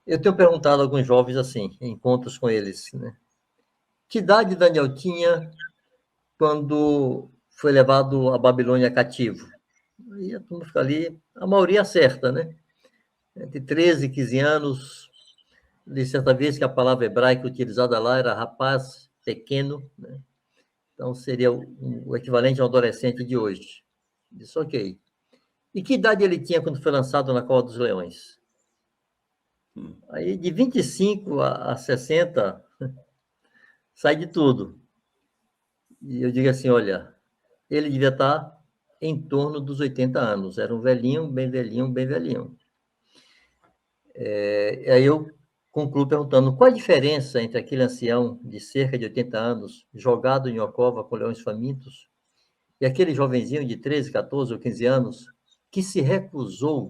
Eu tenho perguntado a alguns jovens assim, em encontros com eles, né? Que idade Daniel tinha quando foi levado à Babilônia cativo? E a turma fica ali, a maioria acerta, né? Entre 13 e 15 anos, de certa vez que a palavra hebraica utilizada lá era rapaz pequeno, né? Então seria o equivalente ao adolescente de hoje. Disse, ok. E que idade ele tinha quando foi lançado na Cova dos Leões? Aí de 25 a 60, sai de tudo. E eu digo assim, olha, ele devia estar em torno dos 80 anos. Era um velhinho, bem velhinho, bem velhinho. Aí eu concluo perguntando qual a diferença entre aquele ancião de cerca de 80 anos, jogado em uma cova com leões famintos, e aquele jovenzinho de 13, 14 ou 15 anos, que se recusou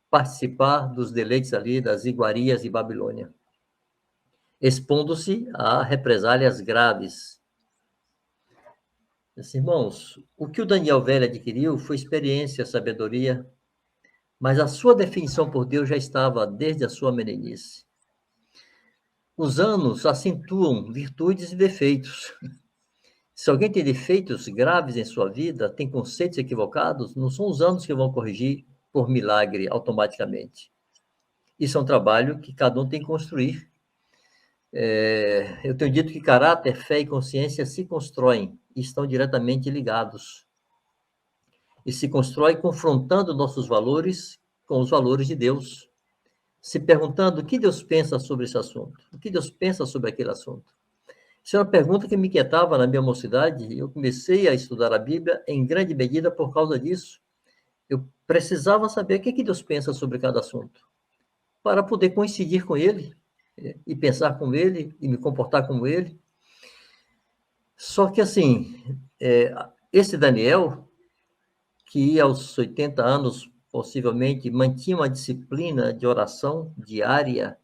participar dos deleites ali, das iguarias de Babilônia, expondo-se a represálias graves. Meus irmãos, o que o Daniel velho adquiriu foi experiência, sabedoria, mas a sua definição por Deus já estava desde a sua meninice. Os anos acentuam virtudes e defeitos. Se alguém tem defeitos graves em sua vida, tem conceitos equivocados, não são os anos que vão corrigir por milagre automaticamente. Isso é um trabalho que cada um tem que construir. Eu tenho dito que caráter, fé e consciência se constroem e estão diretamente ligados. E se constrói confrontando nossos valores com os valores de Deus, se perguntando o que Deus pensa sobre esse assunto, o que Deus pensa sobre aquele assunto. Isso é uma pergunta que me inquietava na minha mocidade, e eu comecei a estudar a Bíblia em grande medida por causa disso. Eu precisava saber o que Deus pensa sobre cada assunto, para poder coincidir com Ele, e pensar como Ele, e me comportar como Ele. Só que, assim, esse Daniel, que aos 80 anos, possivelmente, mantinha uma disciplina de oração diária,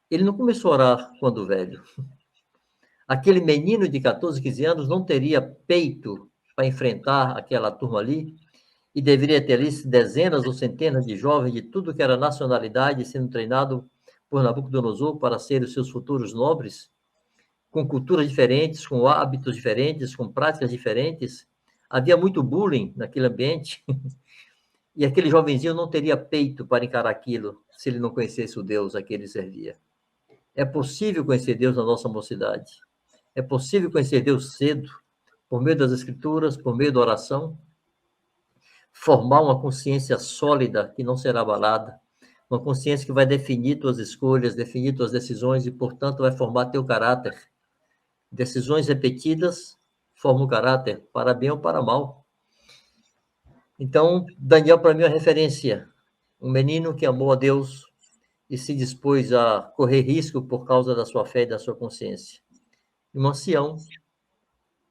ele não começou a orar quando velho. Aquele menino de 14, 15 anos não teria peito para enfrentar aquela turma ali, e deveria ter ali dezenas ou centenas de jovens de tudo que era nacionalidade sendo treinado por Nabucodonosor para ser os seus futuros nobres, com culturas diferentes, com hábitos diferentes, com práticas diferentes. Havia muito bullying naquele ambiente, e aquele jovenzinho não teria peito para encarar aquilo se ele não conhecesse o Deus a que ele servia. É possível conhecer Deus na nossa mocidade. É possível conhecer Deus cedo, por meio das Escrituras, por meio da oração, formar uma consciência sólida que não será abalada, uma consciência que vai definir tuas escolhas, definir tuas decisões e, portanto, vai formar teu caráter. Decisões repetidas formam o caráter, para bem ou para mal. Então, Daniel, para mim, é uma referência. Um menino que amou a Deus e se dispôs a correr risco por causa da sua fé e da sua consciência. E um ancião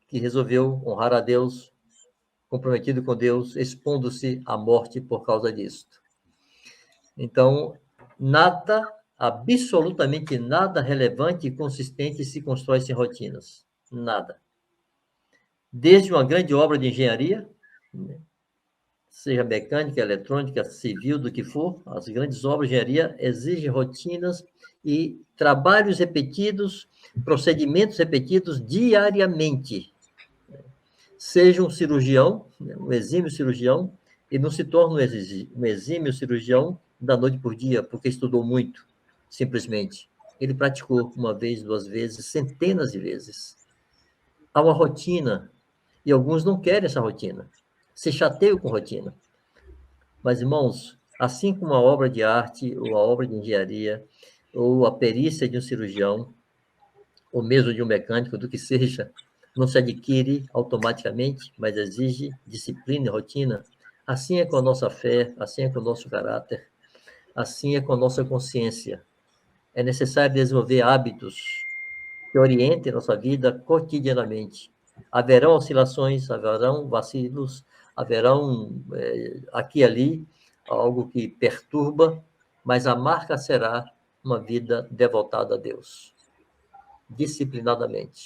que resolveu honrar a Deus, comprometido com Deus, expondo-se à morte por causa disto. Então, nada, absolutamente nada relevante e consistente se constrói sem rotinas. Nada. Desde uma grande obra de engenharia, seja mecânica, eletrônica, civil, do que for, as grandes obras de engenharia exigem rotinas e trabalhos repetidos, procedimentos repetidos diariamente. Seja um cirurgião, um exímio cirurgião, e não se torna um exímio cirurgião da noite por dia, porque estudou muito, simplesmente. Ele praticou uma vez, duas vezes, centenas de vezes. Há uma rotina, e alguns não querem essa rotina, se chateiam com rotina. Mas, irmãos, assim como a obra de arte, ou a obra de engenharia, ou a perícia de um cirurgião, ou mesmo de um mecânico, do que seja, não se adquire automaticamente, mas exige disciplina e rotina. Assim é com a nossa fé, assim é com o nosso caráter, assim é com a nossa consciência. É necessário desenvolver hábitos que orientem nossa vida cotidianamente. Haverão oscilações, haverão vacilos, haverão aqui e ali algo que perturba, mas a marca será uma vida devotada a Deus, disciplinadamente.